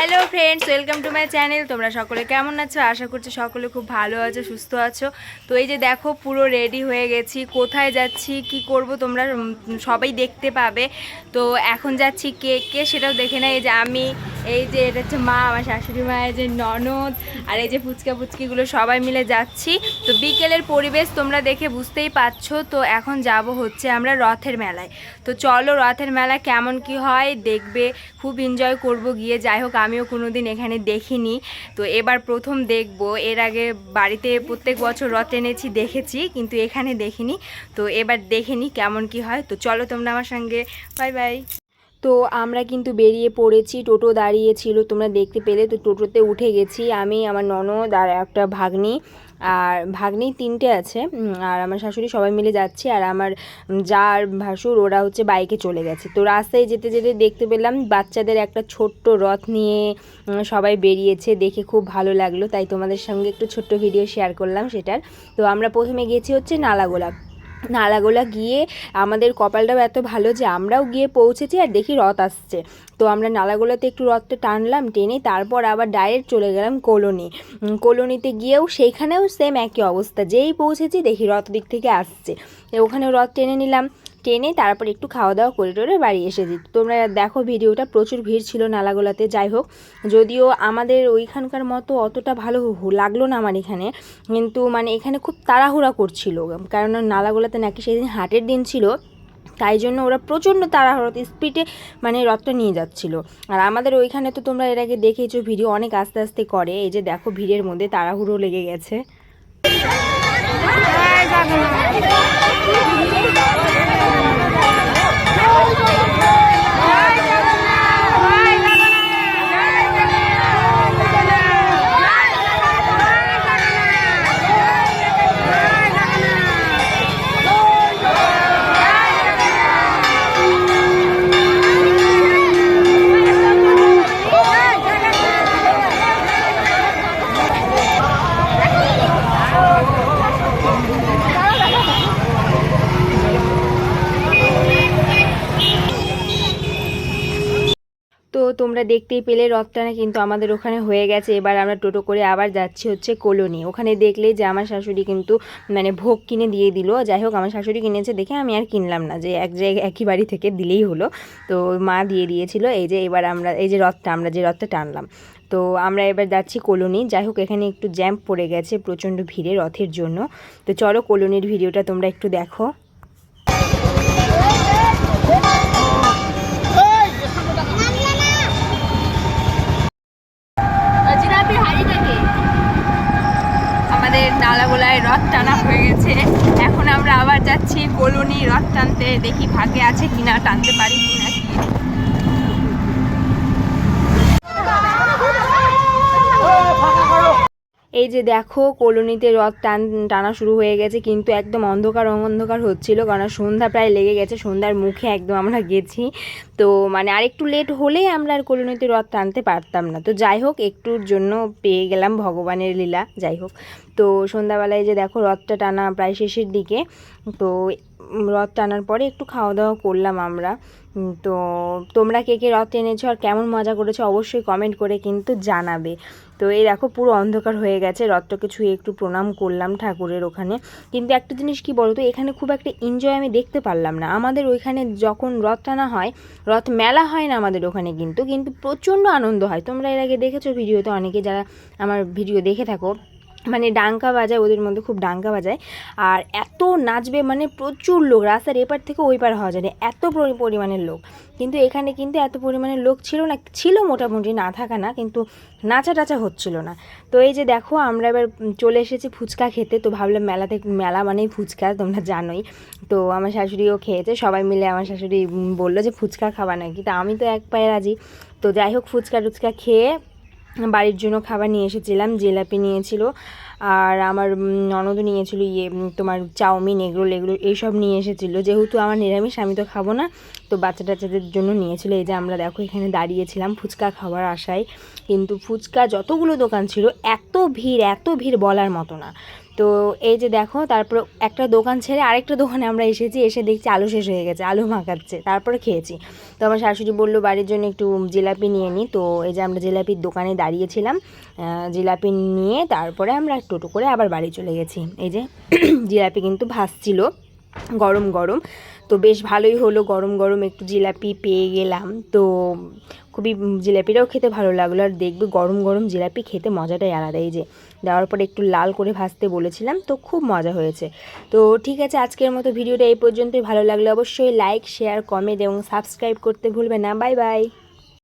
Hello friends, welcome to my channel. তোমরা সকলে কেমন আছো? আশা করছি সকলে খুব ভালো আছো, সুস্থ আছো। তো এই যে দেখো, পুরো রেডি হয়ে গেছি। কোথায় যাচ্ছি, কি করব তোমরা সবাই দেখতে পাবে। তো এখন যাচ্ছি কেকে, সেটাও দেখে নেয়। এই যে আমি, এই যে এটা হচ্ছে মা, আমার শাশুড়ি মা, এই যে ননদ, আর এই যে ফুচকা ফুচকিগুলো সবাই মিলে যাচ্ছি। তো বিকেলের পরিবেশ তোমরা দেখে বুঝতেই পারছো। তো এখন যাব হচ্ছে আমরা রথের মেলায়। তো চলো, রথের মেলা কেমন কি হয় দেখবে, খুব এনজয় করব গিয়ে। যাই হোক, আমিও কোনোদিন এখানে দেখিনি, তো এবার প্রথম দেখব। এর আগে বাড়িতে প্রত্যেক বছর রথ এনেছি, দেখেছি, কিন্তু এখানে দেখিনি। তো এবার দেখিনি কেমন কি হয়। তো চলো তোমরা আমার সঙ্গে। Bye bye. তো আমরা কিন্তু বেরিয়ে পড়েছি, টোটো দাঁড়িয়েছিল, তোমরা দেখতে পেলে। তো টোটোতে উঠে গেছি আমি, আমার ননদ আর একটা ভাগ্নি। আর ভাগ্নি তিনটে আছে, আর আমার শাশুড়ি, সবাই মিলে যাচ্ছি। আর আমার যার ভাসুর, ওরা হচ্ছে বাইকে চলে গেছে। তো রাস্তায় যেতে যেতে দেখতে পেলাম বাচ্চাদের একটা ছোট্ট রথ নিয়ে সবাই বেরিয়েছে, দেখে খুব ভালো লাগলো। তাই তোমাদের সঙ্গে একটু ছোট্ট ভিডিও শেয়ার করলাম সেটার। তো আমরা প্রথমে গেছি হচ্ছে নালাগোলা গিয়ে আমাদের কপালটাও এত ভালো যে আমরাও গিয়ে পৌঁছেছি আর দেখি রথ আসছে। তো আমরা নালাগোলাতে একটু রথটা টানলাম, টেনে তারপর আবার ডাইরেক্ট চলে গেলাম কলোনিতে গিয়েও সেইখানেও সেম একই অবস্থা। যেই পৌঁছেছি দেখি রথ দিক থেকে আসছে, ওখানেও রথ টেনে নিলাম, টেনে তারপর একটু খাওয়া দাওয়া করে টোরে বাড়ি এসেছি। তোমরা দেখো ভিডিওটা, প্রচুর ভিড় ছিল নালাগোলাতে। যাই হোক, যদিও আমাদের ওইখানকার মতো অতটা ভালো লাগলো না আমার এখানে, কিন্তু মানে এখানে খুব তাড়াহুড়া করছিল, কারণ নালাগোলাতে নাকি সেদিন হাটের দিন ছিল, তাই জন্য ওরা প্রচণ্ড তাড়াহুড়োতে স্পিডে মানে রথটা নিয়ে যাচ্ছিল। আর আমাদের ওইখানে তো তোমরা এর আগে দেখেছো ভিডিও, অনেক আস্তে আস্তে করে। এই যে দেখো, ভিড়ের মধ্যে তাড়াহুড়ো লেগে গেছে। তো তোমরা দেখতেই পেলে রথটানা কিন্তু আমাদের ওখানে হয়ে গেছে। এবার আমরা টোটো করে আবার যাচ্ছি হচ্ছে কলোনি। ওখানে দেখলে যে আমার শাশুড়ি কিন্তু মানে ভোগ কিনে দিয়ে দিল। যাই হোক, আমার শাশুড়ি কিনেছে দেখে আমি আর কিনলাম না, যে এক জায়গায় একই বাড়ি থেকে দিলেই হলো। তো মা দিয়ে দিয়েছিল। এই যে এবার আমরা এই যে আমরা যে রথটা টানলাম, তো আমরা এবার যাচ্ছি কলোনি। যাই হোক, এখানে একটু জ্যাম পড়ে গেছে প্রচণ্ড ভিড়ে রথের জন্য। তো চলো, কলোনির ভিডিওটা তোমরা একটু দেখো। আমাদের নালাগোলায় রথ টানা হয়ে গেছে। এখন আমরা আবার যাচ্ছি কলোনি রথ টানতে, দেখি ভাগে আছে কিনা, টানতে পারি কিনা। এই যে দেখো, কলোনিতে রথ টানা শুরু হয়ে গেছে, কিন্তু একদম অন্ধকার হচ্ছিল, কারণ সন্ধ্যা প্রায় লেগে গেছে। সন্ধ্যার মুখে একদম আমরা গেছি। তো মানে আরেকটু লেট হলে আমরা আর কলোনিতে রথ টানতে পারতাম না। তো যাই হোক, একটুর জন্য পেয়ে গেলাম ভগবানের লীলা। যাই হোক, তো সন্ধ্যাবেলায় যে দেখো রথটা টানা প্রায় শেষের দিকে। তো রথ টানার পরে একটু খাওয়া দাওয়া করলাম আমরা। তো তোমরা কে কে রথ টেনেছো আর কেমন মজা করেছো অবশ্যই কমেন্ট করে কিন্তু জানাবে। তো এই দেখো, পুরো অন্ধকার হয়ে গেছে, রথটাকে ছুঁয়ে একটু প্রণাম করলাম ঠাকুরের ওখানে। কিন্তু একটা জিনিস কি বলতো, এখানে খুব একটা এনজয় আমি দেখতে পারলাম না। আমাদের ওইখানে যখন রথ টানা হয়, রথ মেলা হয় না আমাদের ওখানে, কিন্তু প্রচণ্ড আনন্দ হয়। তোমরা এর আগে দেখেছো ভিডিওতে, অনেকে যারা আমার ভিডিও দেখে থাকো, মানে ডাঙ্কা বাজায়, ওদের মধ্যে খুব ডাঙ্কা বাজায়। আর এত নাচবে, মানে প্রচুর লোক, রাস্তার এপার থেকে ওই পার হওয়া যায় না, এত পরিমাণের লোক। কিন্তু এখানে কিন্তু এত পরিমাণের লোক ছিল না, ছিল মোটামুটি, না থাকা না, কিন্তু নাচা টাচা হচ্ছিল না। তো এই যে দেখো, আমরা এবার চলে এসেছি ফুচকা খেতে। তো ভাবলাম মেলা মানেই ফুচকা, তোমরা জানোই। তো আমার শাশুড়িও খেয়েছে, সবাই মিলে। আমার শাশুড়ি বললো যে ফুচকা খাবা নাকি, তা আমি তো এক পায়ে রাজি। তো যাই হোক, ফুচকা টুচকা খেয়ে বাড়ির জন্য খাবার নিয়ে এসেছিলাম। জিলাপি নিয়েছিল, আর আমার ননদও নিয়েছিল তোমার চাউমিন, এগরোল এইসব নিয়ে এসেছিলো। যেহেতু আমার নিরামিষ, আমি তো খাবো না, তো বাচ্চা টাচ্চাদের জন্য নিয়েছিল। এই যে আমরা দেখো এখানে দাঁড়িয়েছিলাম ফুচকা খাওয়ার আশায়, কিন্তু ফুচকা যতগুলো দোকান ছিল, এত ভিড় বলার মতো না। তো এই যে দেখো, তারপর একটা দোকান ছেড়ে আরেকটা দোকানে আমরা এসেছি, এসে দেখছি আলু শেষ হয়ে গেছে, আলু মাখাচ্ছে, তারপরে খেয়েছি। তো আমার শাশুড়ি বললো বাড়ির জন্য একটু জিলাপি নিয়ে নিই। তো এই যে আমরা জিলাপির দোকানে দাঁড়িয়েছিলাম, জিলাপি নিয়ে তারপরে আমরা টোটো করে আবার বাড়ি চলে গেছি। এই যে জিলাপি কিন্তু ভাসছিল গরম গরম, তো বেশ ভালোই হলো, গরম গরম একটু জিলাপি পেয়ে গেলাম। তো খুবই জিলাপিটাও খেতে ভালো লাগলো, আর দেখবে গরম গরম জিলাপি খেতে মজাটাই আলাদা। এই যে দেওয়ার পরে একটু লাল করে ভাজতে বলেছিলাম, তো খুব মজা হয়েছে। তো ঠিক আছে, আজকের মতো ভিডিওটা এই পর্যন্তই। ভালো লাগলে অবশ্যই লাইক, শেয়ার, কমেন্ট এবং সাবস্ক্রাইব করতে ভুলবে না। Bye bye.